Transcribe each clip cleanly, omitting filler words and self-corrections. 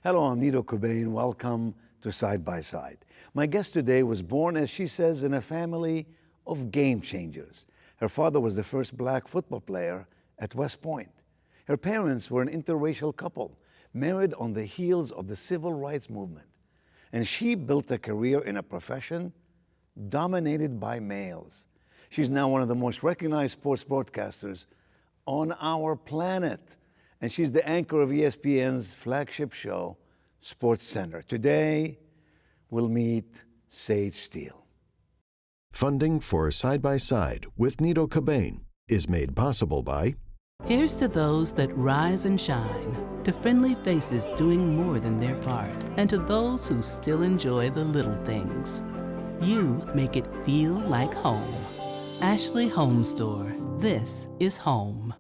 Hello, I'm Nito Cobain. Welcome to Side by Side. My guest today was born, as she says, in a family of game changers. Her father was the first black football player at West Point. Her parents were an interracial couple, married on the heels of the civil rights movement. And she built a career in a profession dominated by males. She's now one of the most recognized sports broadcasters on our planet. And she's the anchor of ESPN's flagship show, SportsCenter. Today, we'll meet Sage Steele. Funding for Side by Side with Nito Cobain is made possible by... Here's to those that rise and shine, to friendly faces doing more than their part, and to those who still enjoy the little things. You make it feel like home. Ashley Home Store. This is home.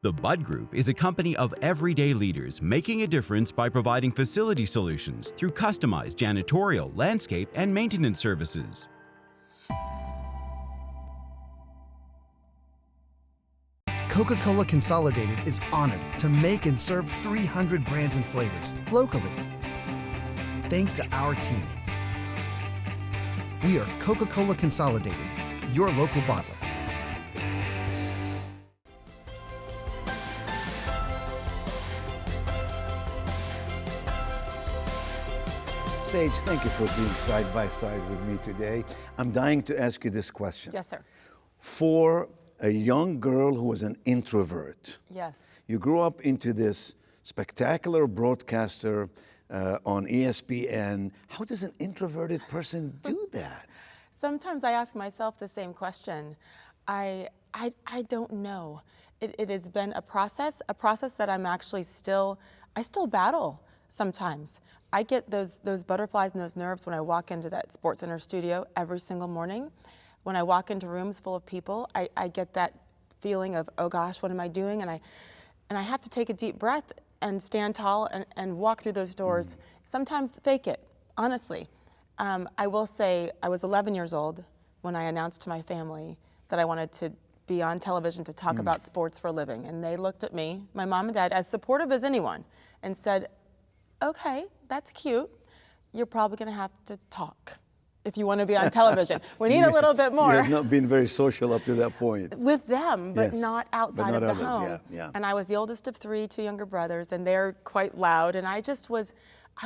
The Bud Group is a company of everyday leaders making a difference by providing facility solutions through customized janitorial, landscape, and maintenance services. Coca-Cola Consolidated is honored to make and serve 300 brands and flavors locally. Thanks to our teammates. We are Coca-Cola Consolidated, your local bottler. Sage, thank you for being side by side with me today. I'm dying to ask you this question. Yes, sir. For a young girl who was an introvert, Yes. you grew up into this spectacular broadcaster on ESPN. How does an introverted person do that? Sometimes I ask myself the same question. I don't know. It has been a process that I'm actually I still battle sometimes. I get those butterflies and those nerves when I walk into that SportsCenter studio every single morning. When I walk into rooms full of people, I get that feeling of, oh gosh, what am I doing? And I have to take a deep breath and stand tall and walk through those doors. Sometimes fake it, honestly. I will say I was 11 years old when I announced to my family that I wanted to be on television to talk about sports for a living. And they looked at me, my mom and dad, as supportive as anyone, and said, okay, that's cute. You're probably gonna have to talk if you want to be on television. We need a little bit more. You have not been very social up to that point. With them, but Yes. not outside But not of the others, home. yeah. And I was the oldest of three, two younger brothers, and they're quite loud. And I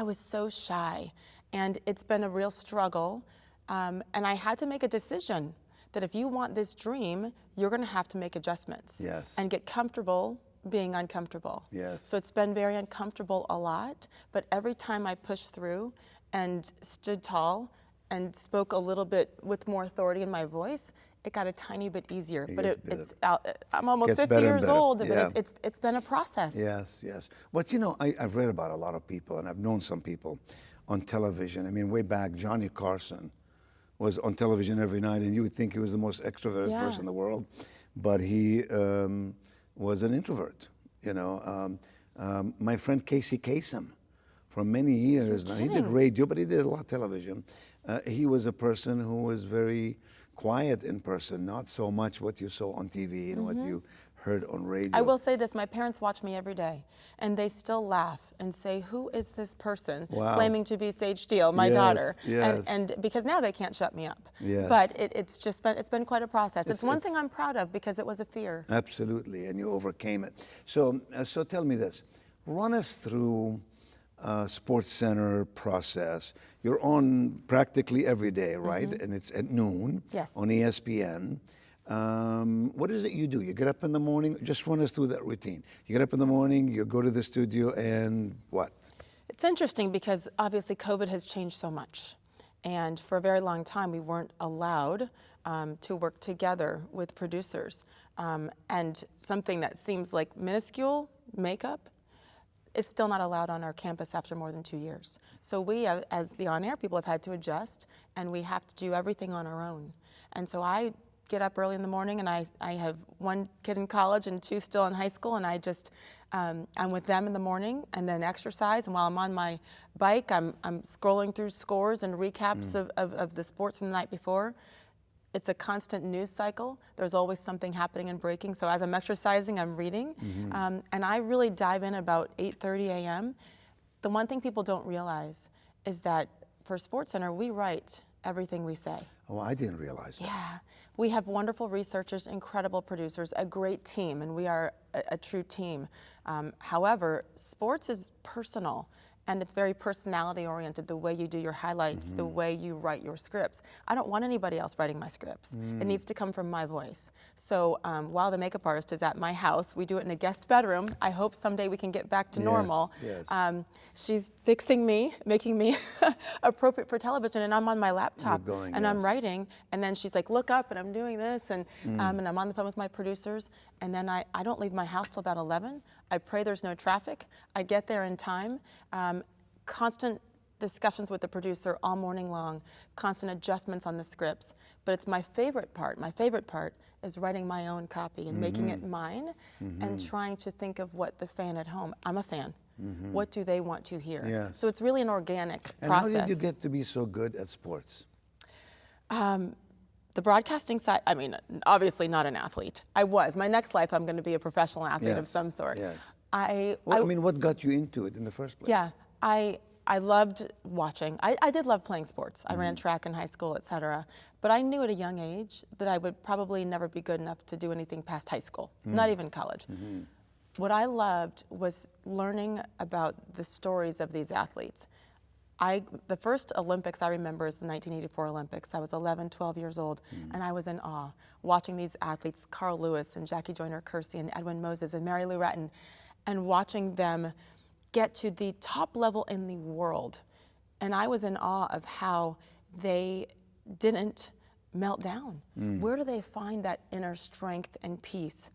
was so shy. And it's been a real struggle. And I had to make a decision that if you want this dream, you're gonna have to make adjustments. Yes. And get comfortable being uncomfortable. Yes. So it's been very uncomfortable a lot, but every time I pushed through and stood tall and spoke a little bit with more authority in my voice, it got a tiny bit easier. But I'm almost Gets 50 better and years better. old, Yeah. but it's been a process. Yes, yes. But you know, I've read about a lot of people, and I've known some people on television. I mean, way back, Johnny Carson was on television every night, and you would think he was the most extroverted person in the world, but he was an introvert. You know, my friend Casey Kasem, for many years now, he did radio, but he did a lot of television. He was a person who was very quiet in person, not so much what you saw on TV and what you heard on radio. I will say this, my parents watch me every day, and they still laugh and say, who is this person claiming to be Sage Steele, my daughter? Yes. And because now they can't shut me up. Yes. But it's been quite a process. It's one thing I'm proud of because it was a fear. Absolutely, and you overcame it. So tell me this, run us through SportsCenter process. You're on practically every day, right? And it's at noon on ESPN. What is it you do? You get up in the morning, just run us through that routine. You get up in the morning, you go to the studio, and what? It's interesting because obviously COVID has changed so much. And for a very long time, we weren't allowed to work together with producers. And something that seems like minuscule, makeup, it's still not allowed on our campus after more than 2 years. So we, as the on-air people, have had to adjust, and we have to do everything on our own. And so I get up early in the morning, and I have one kid in college and two still in high school, and I'm with them in the morning, and then exercise. And while I'm on my bike, I'm scrolling through scores and recaps of the sports from the night before. It's a constant news cycle. There's always something happening and breaking. So as I'm exercising, I'm reading. And I really dive in about 8:30 a.m. The one thing people don't realize is that for SportsCenter, we write everything we say. Oh, I didn't realize that. Yeah, we have wonderful researchers, incredible producers, a great team, and we are a true team. However, sports is personal, and it's very personality oriented, the way you do your highlights, the way you write your scripts. I don't want anybody else writing my scripts. It needs to come from my voice. So while the makeup artist is at my house, we do it in a guest bedroom. I hope someday we can get back to normal. Yes. She's fixing me, making me appropriate for television, and I'm on my laptop and I'm writing, and then she's like, look up, and I'm doing this, and I'm on the phone with my producers, and then I don't leave my house till about 11. I pray there's no traffic. I get there in time. Constant discussions with the producer all morning long, constant adjustments on the scripts. But it's my favorite part. My favorite part is writing my own copy and making it mine and trying to think of what the fan at home, I'm a fan, what do they want to hear? Yes. So it's really an organic And process. how did you get to be so good at sports? The broadcasting side, I mean, obviously not an athlete. I was. My next life, I'm going to be a professional athlete of some sort. Yes. I mean, what got you into it in the first place? Yeah, I loved watching. I did love playing sports. I ran track in high school, etc. But I knew at a young age that I would probably never be good enough to do anything past high school, not even college. What I loved was learning about the stories of these athletes. The first Olympics I remember is the 1984 Olympics. I was 11, 12 years old, and I was in awe watching these athletes, Carl Lewis and Jackie Joyner-Kersee and Edwin Moses and Mary Lou Retton, and watching them get to the top level in the world. And I was in awe of how they didn't melt down. Where do they find that inner strength and peace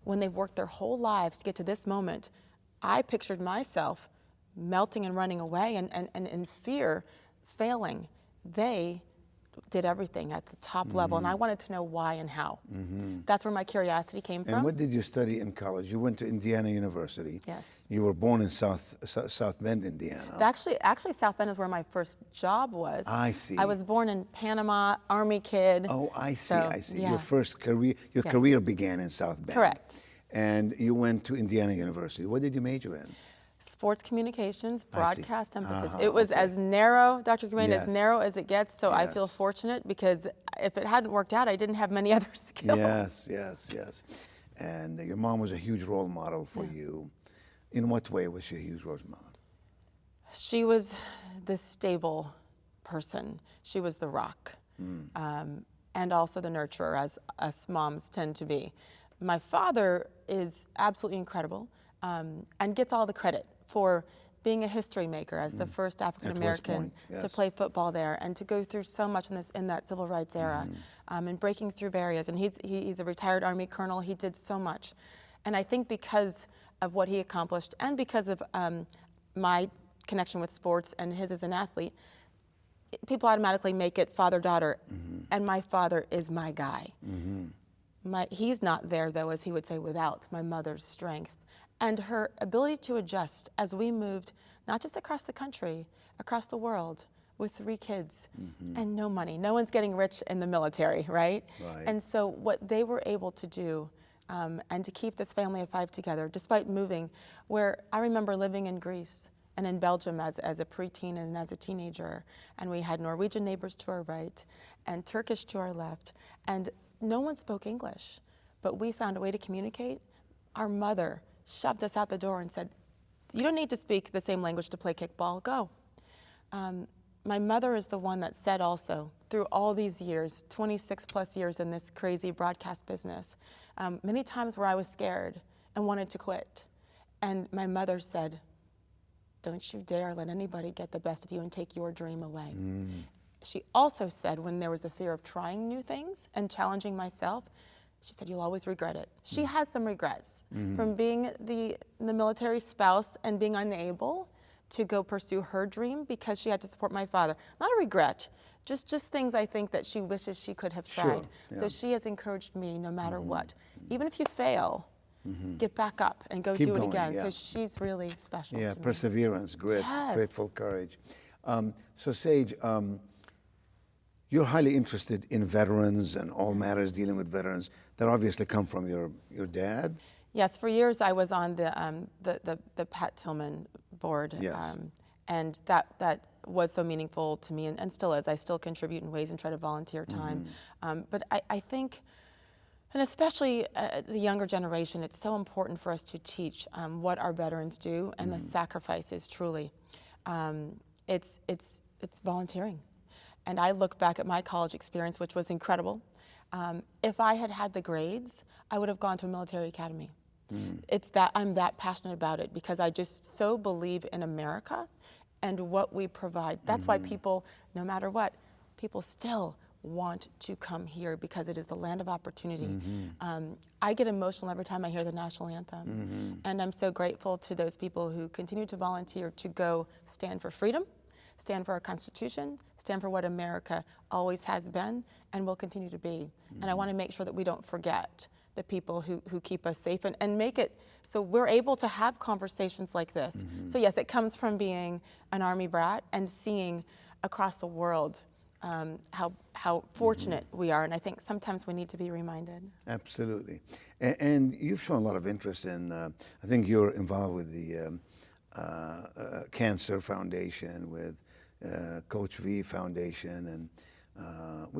when they've worked their whole lives to get to this moment? I pictured myself melting and running away and in fear, failing. They did everything at the top level, and I wanted to know why and how. That's where my curiosity came from. And what did you study in college? You went to Indiana University. Yes. You were born in South Bend, Indiana. Actually, South Bend is where my first job was. I see. I was born in Panama, Army kid. Oh, I see, So, I see. yeah. Your first career, career began in South Bend. Correct. And you went to Indiana University. What did you major in? Sports communications, I see. broadcast emphasis. It was as narrow, Dr. Kumain, as Yes. narrow as it gets, so I feel Yes. fortunate because if it hadn't worked out, I didn't have many other skills. Yes. And your mom was a huge role model for you. In what way was she a huge role model? She was the stable person. She was the rock, and also the nurturer, as us moms tend to be. My father is absolutely incredible and gets all the credit for being a history maker as the first African American Point, to yes. play football there and to go through so much in that civil rights era and breaking through barriers. And he's a retired Army colonel. He did so much. And I think because of what he accomplished and because of my connection with sports and his as an athlete, people automatically make it father-daughter. And my father is my guy. He's not there, though, as he would say, without my mother's strength and her ability to adjust as we moved not just across the country, across the world with 3 kids and no money. No one's getting rich in the military, right? And so what they were able to do and to keep this family of 5 together, despite moving, where I remember living in Greece and in Belgium as a preteen and as a teenager, and we had Norwegian neighbors to our right and Turkish to our left, and no one spoke English, but we found a way to communicate. Our mother shoved us out the door and said, you don't need to speak the same language to play kickball, go. My mother is the one that said also, through all these years, 26 plus years in this crazy broadcast business, many times where I was scared and wanted to quit. And my mother said, don't you dare let anybody get the best of you and take your dream away. She also said, when there was a fear of trying new things and challenging myself, she said, you'll always regret it. She has some regrets from being the military spouse and being unable to go pursue her dream because she had to support my father. Not a regret, just things I think that she wishes she could have tried. So she has encouraged me no matter what. Even if you fail, get back up and go Keep do it going, again. yeah. So she's really special to me. Perseverance, grit, Yes. faithful courage. So Sage, you're highly interested in veterans and all matters dealing with veterans that obviously come from your dad. Yes, for years I was on the Pat Tillman board, Yes. and that was so meaningful to me, and still is. I still contribute in ways and try to volunteer time. But I think, and especially the younger generation, it's so important for us to teach what our veterans do and the sacrifices. Truly, it's volunteering, and I look back at my college experience, which was incredible. If I had had the grades, I would have gone to a military academy. It's that I'm that passionate about it because I just so believe in America and what we provide. That's why people, no matter what, people still want to come here because it is the land of opportunity. I get emotional every time I hear the national anthem. And I'm so grateful to those people who continue to volunteer to go stand for freedom, stand for our Constitution, stand for what America always has been and will continue to be. And I want to make sure that we don't forget the people who keep us safe and make it so we're able to have conversations like this. So yes, it comes from being an Army brat and seeing across the world how fortunate we are, and I think sometimes we need to be reminded. Absolutely. And you've shown a lot of interest in, I think you're involved with the Cancer Foundation, with Coach V Foundation, and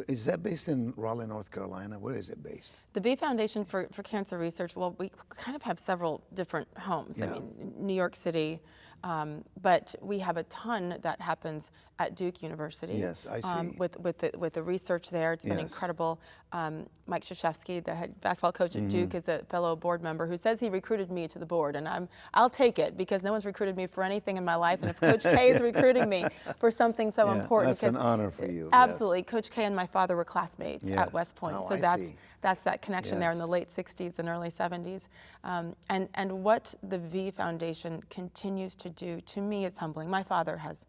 is that based in Raleigh, North Carolina? Where is it based? The V Foundation for Cancer Research, well, we kind of have several different homes. Yeah. I mean, New York City, but we have a ton that happens at Duke University. Yes, I see. With the research there, it's been Yes. incredible. Mike Krzyzewski, the head basketball coach at Duke, is a fellow board member who says he recruited me to the board, and I'll take it because no one's recruited me for anything in my life, and if Coach K is recruiting me for something so Yeah, important, that's an honor for you. Absolutely, Coach K and my father were classmates Yes. at West Point, Oh, so I see. that's that connection there in the Yes. late 60s and early 70s. And what the V Foundation continues to do, to me, is humbling. My father has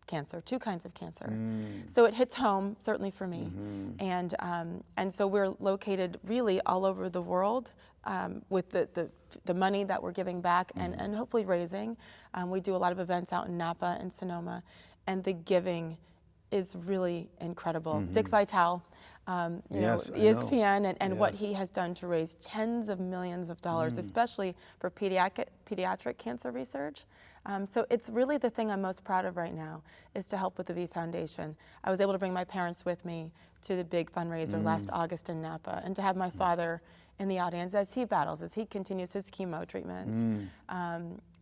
cancer, 2 kinds of cancer. So it hits home, certainly for me. And so we're located really all over the world with the money that we're giving back and hopefully raising. We do a lot of events out in Napa and Sonoma, and the giving is really incredible. Dick Vitale, Yes, I know. ESPN, and what Yes. he has done to raise tens of millions of dollars, especially for pediatric cancer research. So it's really the thing I'm most proud of right now is to help with the V Foundation. I was able to bring my parents with me to the big fundraiser last August in Napa, and to have my father in the audience as he battles, as he continues his chemo treatments.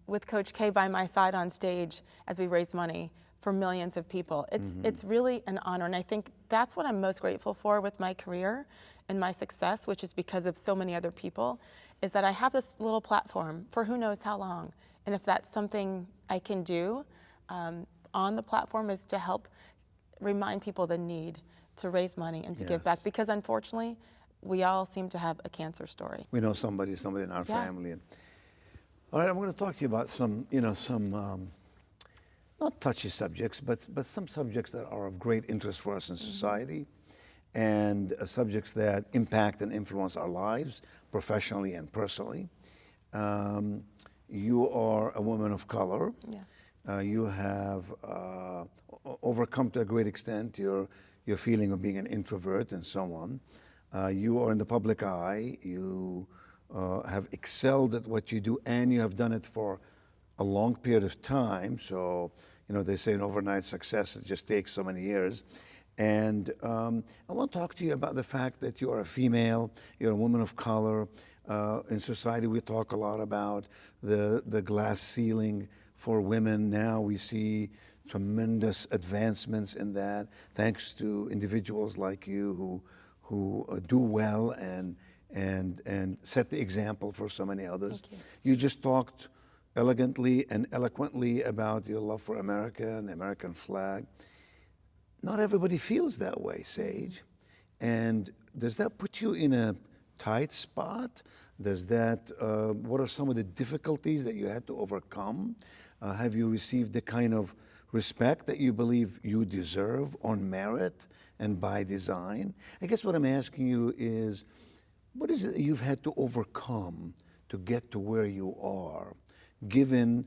With Coach K by my side on stage as we raise money for millions of people. It's really an honor, and I think that's what I'm most grateful for with my career and my success, which is because of so many other people, is that I have this little platform for who knows how long. And if that's something I can do on the platform is to help remind people the need to raise money and to give back, Yes. because unfortunately, we all seem to have a cancer story. We know somebody in our Yeah. family. And, all right, I'm going to talk to you about some not touchy subjects, but some subjects that are of great interest for us in society, and subjects that impact and influence our lives professionally and personally. You are a woman of color. Yes. You have overcome to a great extent your feeling of being an introvert and so on. You are in the public eye. You have excelled at what you do, and you have done it for a long period of time. So, they say an overnight success, it just takes so many years. And I want to talk to you about the fact that you are a female, you're a woman of color. In society, we talk a lot about the glass ceiling for women. Now we see tremendous advancements in that, thanks to individuals like you who do well and set the example for so many others. Thank you. You just talked elegantly and eloquently about your love for America and the American flag. Not everybody feels that way, Sage. And does that put you in a tight spot? Does that, what are some of the difficulties that you had to overcome? Have you received the kind of respect that you believe you deserve on merit and by design? I guess what I'm asking you is, what is it that you've had to overcome to get to where you are, given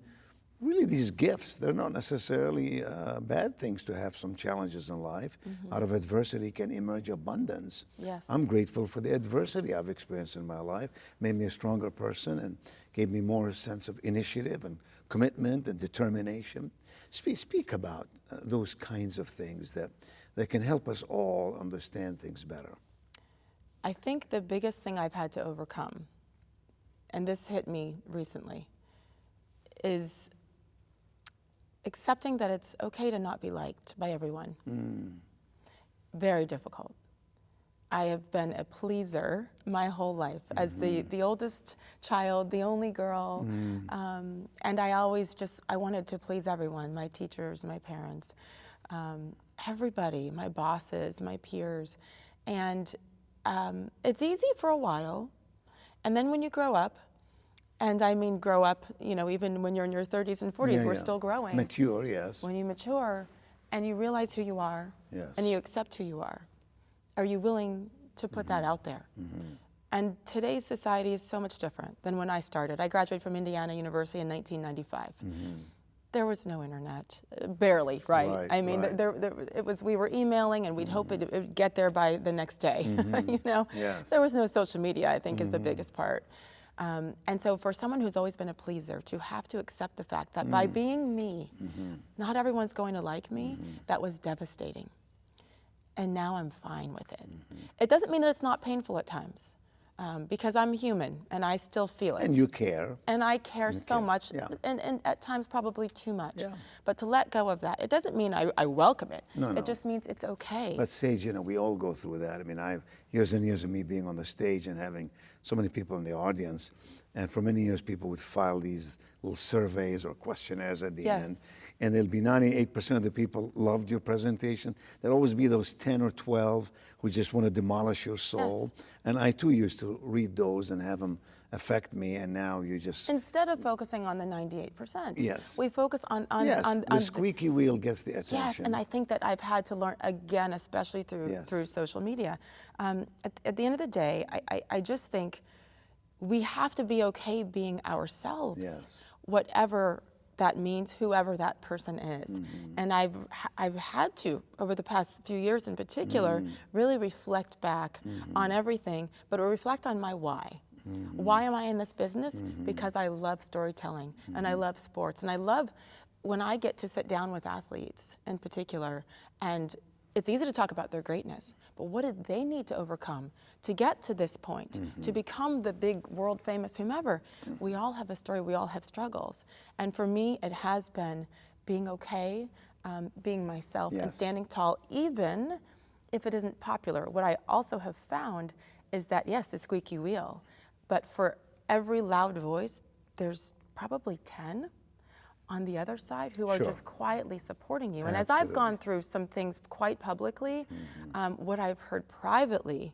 really these gifts, they're not necessarily bad things to have some challenges in life. Out of adversity can emerge abundance. Yes. I'm grateful for the adversity I've experienced in my life, made me a stronger person and gave me more sense of initiative and commitment and determination. Speak about those kinds of things that can help us all understand things better. I think the biggest thing I've had to overcome, and this hit me recently, is accepting that it's okay to not be liked by everyone. Very difficult. I have been a pleaser my whole life as the oldest child, the only girl, and I always I wanted to please everyone, my teachers, my parents, everybody, my bosses, my peers. And it's easy for a while, and then when you grow up, and I mean grow up, you know, even when you're in your 30s and 40s, we're still growing. Mature, yes. When you mature and you realize who you are, Yes. and you accept who you are you willing to put that out there? And today's society is so much different than when I started. I graduated from Indiana University in 1995. There was no internet, barely, right? Right, I mean, right. we were emailing and we'd hope it would get there by the next day, you know? Yes. There was no social media, I think, is the biggest part. And so for someone who's always been a pleaser, to have to accept the fact that by being me, not everyone's going to like me, that was devastating. And now I'm fine with it. It doesn't mean that it's not painful at times. Because I'm human and I still feel it. And you care. And I care so much, Yeah. and at times probably too much. Yeah. But to let go of that, it doesn't mean I welcome it. No, no. It just means it's okay. But Sage, you know, we all go through that. I mean, I've years and years of me being on the stage and having so many people in the audience, and for many years people would file these little surveys or questionnaires at the Yes. end, and there'll be 98% of the people loved your presentation. There'll always be those 10 or 12 who just want to demolish your soul. Yes. And I too used to read those and have them affect me, and now you just Instead of focusing on the 98%, Yes. we focus on yes, on the squeaky wheel gets the attention. Yes, and I think that I've had to learn again, especially through social media. At the end of the day, I just think we have to be okay being ourselves, Yes. whatever that means, whoever that person is. And I've had to, over the past few years in particular, really reflect back on everything, but reflect on my why. Why am I in this business? Because I love storytelling and I love sports, and I love when I get to sit down with athletes in particular, and it's easy to talk about their greatness, but what did they need to overcome to get to this point, to become the big world famous whomever? We all have a story, we all have struggles. And for me, it has been being okay, being myself, and Yes. standing tall, even if it isn't popular. What I also have found is that, yes, the squeaky wheel, but for every loud voice, there's probably 10 on the other side who are Sure. just quietly supporting you. And as I've Absolutely. gone through some things quite publicly, what I've heard privately,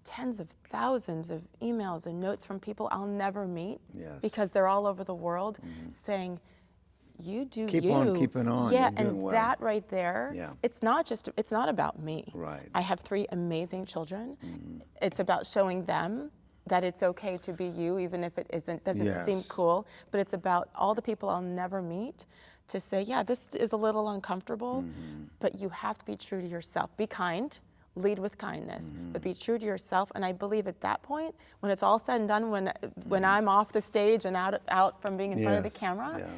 tens of thousands of emails and notes from people I'll never meet Yes. because they're all over the world saying, you do Keep you. on keeping on, Yeah, you're doing and well. that right there, Yeah. it's not about me. Right. I have 3 amazing children. It's about showing them that it's okay to be you, even if it doesn't seem Yes. cool. But it's about all the people I'll never meet to say, yeah, this is a little uncomfortable, but you have to be true to yourself. Be kind, lead with kindness, but be true to yourself. And I believe at that point, when it's all said and done, when I'm off the stage and out from being in front of the Yes, camera, yeah.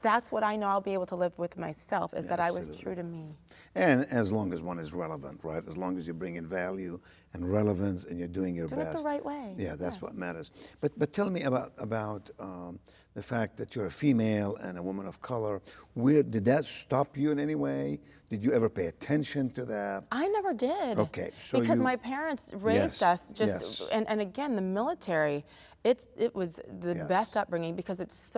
that's what I know I'll be able to live with myself, is that I was Absolutely. true to me. And as long as one is relevant, right? As long as you're bringing value and relevance and you're doing your Doing best. it the right way. Yeah, that's Yes. what matters. But tell me about the fact that you're a female and a woman of color. Did that stop you in any way? Did you ever pay attention to that? I never did. Okay, so because you- my parents raised Yes, us just, yes. and again, the military, it was the Yes. best upbringing because it's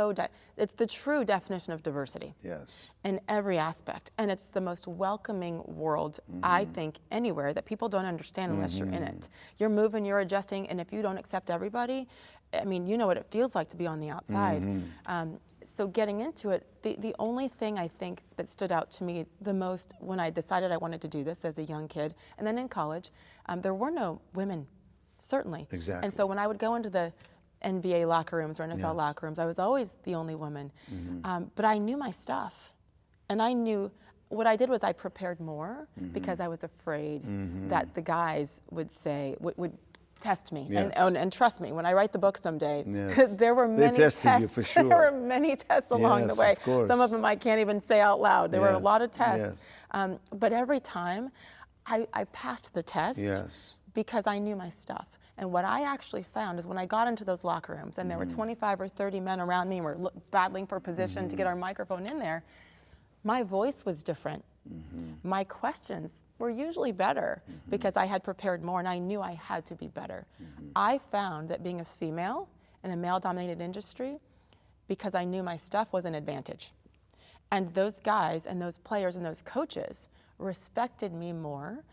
it's the true definition of diversity. Yes. In every aspect, and it's the most welcoming world, I think, anywhere that people don't understand unless you're in it. You're moving, you're adjusting, and if you don't accept everybody, I mean, you know what it feels like to be on the outside. So getting into it, the only thing I think that stood out to me the most when I decided I wanted to do this as a young kid, and then in college, there were no women, certainly. Exactly. And so when I would go into the NBA locker rooms or NFL Yes. locker rooms. I was always the only woman. But I knew my stuff. And I knew, what I did was I prepared more because I was afraid that the guys would say, would test me. Yes. And trust me, when I write the book someday, Yes. there were They many tested tests. you for sure. There were many tests along the Yes, way. of course. Some of them I can't even say out loud. There were a Yes, lot of tests. yes. But every time I passed the test Yes. because I knew my stuff. And what I actually found is when I got into those locker rooms and there were 25 or 30 men around me and we're battling for position to get our microphone in there, my voice was different. My questions were usually better because I had prepared more and I knew I had to be better. I found that being a female in a male-dominated industry, because I knew my stuff, was an advantage. And those guys and those players and those coaches respected me more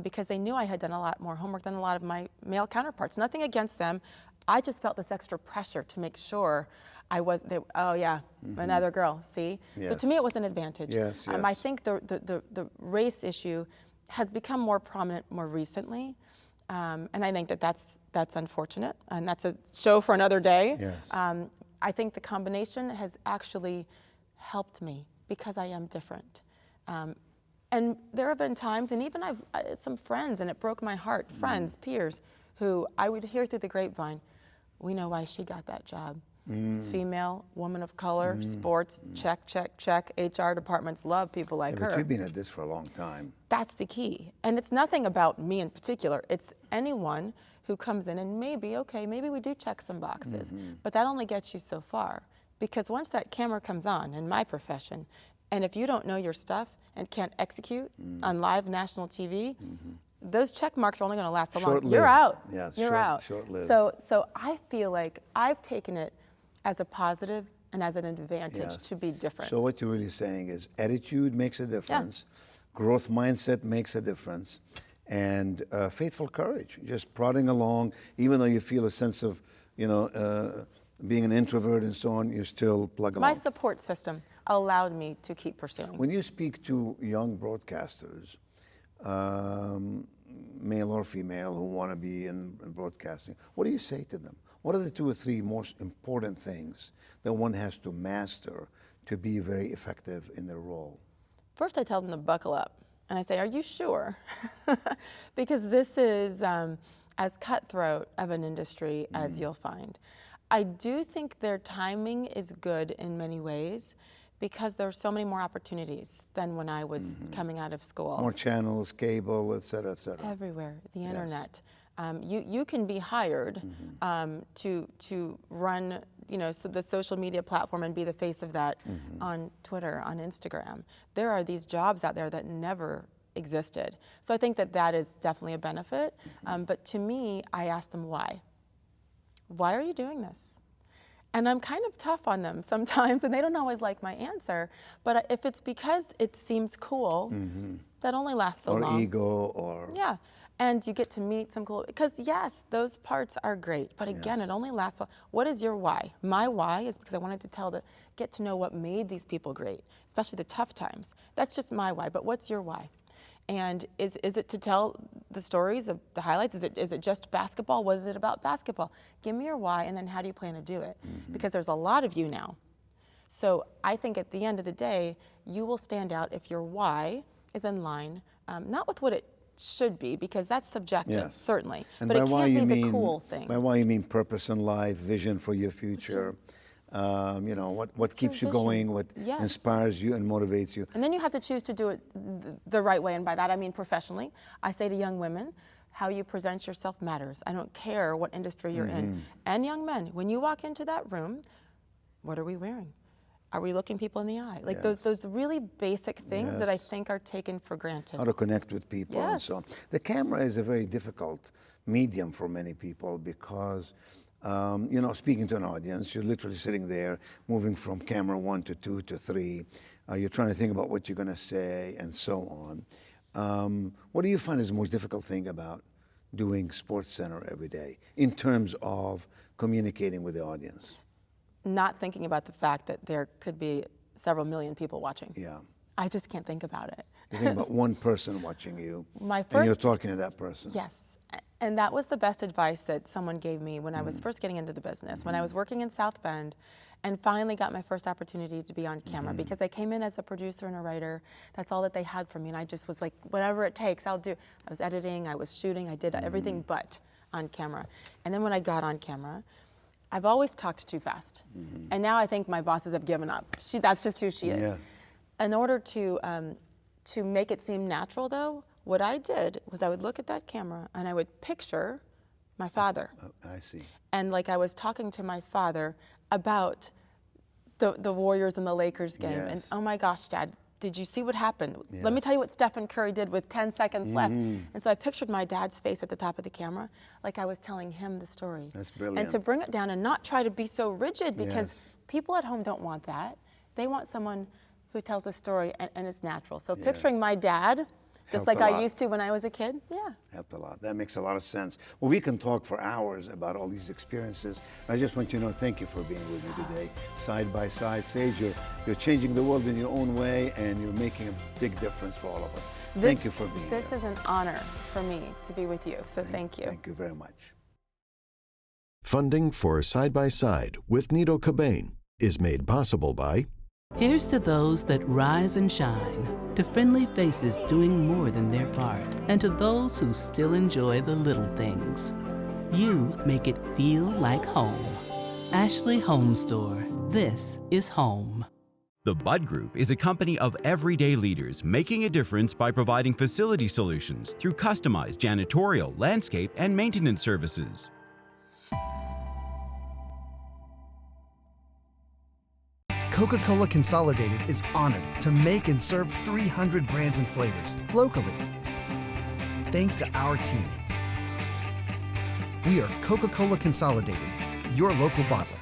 because they knew I had done a lot more homework than a lot of my male counterparts. Nothing against them. I just felt this extra pressure to make sure I was, oh yeah, another girl, see? So to me it was an advantage. Yes, yes. I think the race issue has become more prominent more recently. And I think that's unfortunate, and that's a show for another day. Yes. I think the combination has actually helped me because I am different. And there have been times, and even I've some friends, and it broke my heart, friends, peers, who I would hear through the grapevine, we know why she got that job. Female, woman of color, sports, check, check, check. HR departments love people like But her. you've been at this for a long time. That's the key. And it's nothing about me in particular. It's anyone who comes in and maybe we do check some boxes, but that only gets you so far. Because once that camera comes on in my profession, and if you don't know your stuff and can't execute on live national TV, those check marks are only going to last so long. Short-lived. You're out. Yes, You're out. short-lived. So I feel like I've taken it as a positive and as an advantage Yes. to be different. So what you're really saying is attitude makes a difference, growth mindset makes a difference, and faithful courage, just prodding along, even though you feel a sense of, being an introvert and so on, you still plug along. My support system allowed me to keep pursuing. When you speak to young broadcasters, male or female, who want to be in broadcasting, what do you say to them? What are the 2 or 3 most important things that one has to master to be very effective in their role? First, I tell them to buckle up. And I say, are you sure? Because this is as cutthroat of an industry as you'll find. I do think their timing is good in many ways because there are so many more opportunities than when I was coming out of school. More channels, cable, et cetera, et cetera. Everywhere, the internet. You can be hired to run, the social media platform and be the face of that on Twitter, on Instagram. There are these jobs out there that never existed. So I think that is definitely a benefit. But to me, I ask them why. Why are you doing this? And I'm kind of tough on them sometimes, and they don't always like my answer. But if it's because it seems cool, that only lasts so long. Or ego, or... Yeah, and you get to meet some cool, because yes, those parts are great, but again, Yes. it only lasts so. What is your why? My why is because I wanted to get to know what made these people great, especially the tough times. That's just my why, but what's your why? And is it to tell the stories of the highlights? Is it just basketball? What is it about basketball? Give me your why, and then how do you plan to do it? Because there's a lot of you now. So I think at the end of the day, you will stand out if your why is in line, not with what it should be, because that's subjective, Yes. certainly. And But by it why can't you be the mean, cool thing. By why you mean purpose in life, vision for your future, what keeps you your going, vision? what Yes. inspires you and motivates you. And then you have to choose to do it the right way, and by that I mean professionally. I say to young women, how you present yourself matters. I don't care what industry you're in. And young men, when you walk into that room, what are we wearing? Are we looking people in the eye? Like Yes. those really basic things that I Yes. think are taken for granted. How to connect with people and so on. Yes. The camera is a very difficult medium for many people because, speaking to an audience, you're literally sitting there, moving from camera 1 to 2 to 3. You're trying to think about what you're going to say and so on. What do you find is the most difficult thing about doing SportsCenter every day in terms of communicating with the audience? Not thinking about the fact that there could be several million people watching. Yeah. I just can't think about it. You think about one person watching you, My and you're first- talking to that person. Yes, And that was the best advice that someone gave me when I was first getting into the business, when I was working in South Bend and finally got my first opportunity to be on camera, because I came in as a producer and a writer. That's all that they had for me, and I just was like, whatever it takes, I'll do. I was editing, I was shooting, I did everything but on camera. And then when I got on camera, I've always talked too fast. And now I think my bosses have given up. That's just who she is. Yes. In order to make it seem natural, though, what I did was I would look at that camera and I would picture my father. I see. And like I was talking to my father about the Warriors and the Lakers game. Yes. And oh my gosh, Dad, did you see what happened? Yes. Let me tell you what Stephen Curry did with 10 seconds left. And so I pictured my dad's face at the top of the camera like I was telling him the story. That's brilliant. And to bring it down and not try to be so rigid, because Yes. people at home don't want that. They want someone who tells a story and it's natural. So picturing my dad, just Helped like a I lot. used to when I was a kid, yeah. Helped a lot. That makes a lot of sense. Well, we can talk for hours about all these experiences. I just want you to know, thank you for being with me today. Side by side, Sage, you're changing the world in your own way, and you're making a big difference for all of us. Thank you for being This here. is an honor for me to be with you, so thank you. Thank you very much. Funding for Side by Side with Nido Cobain is made possible by Here's to those that rise and shine, to friendly faces doing more than their part, and to those who still enjoy the little things. You make it feel like home. Ashley Home Store. This is home. The Bud Group is a company of everyday leaders making a difference by providing facility solutions through customized janitorial, landscape, and maintenance services. Coca-Cola Consolidated is honored to make and serve 300 brands and flavors locally. Thanks to our teammates. We are Coca-Cola Consolidated, your local bottler.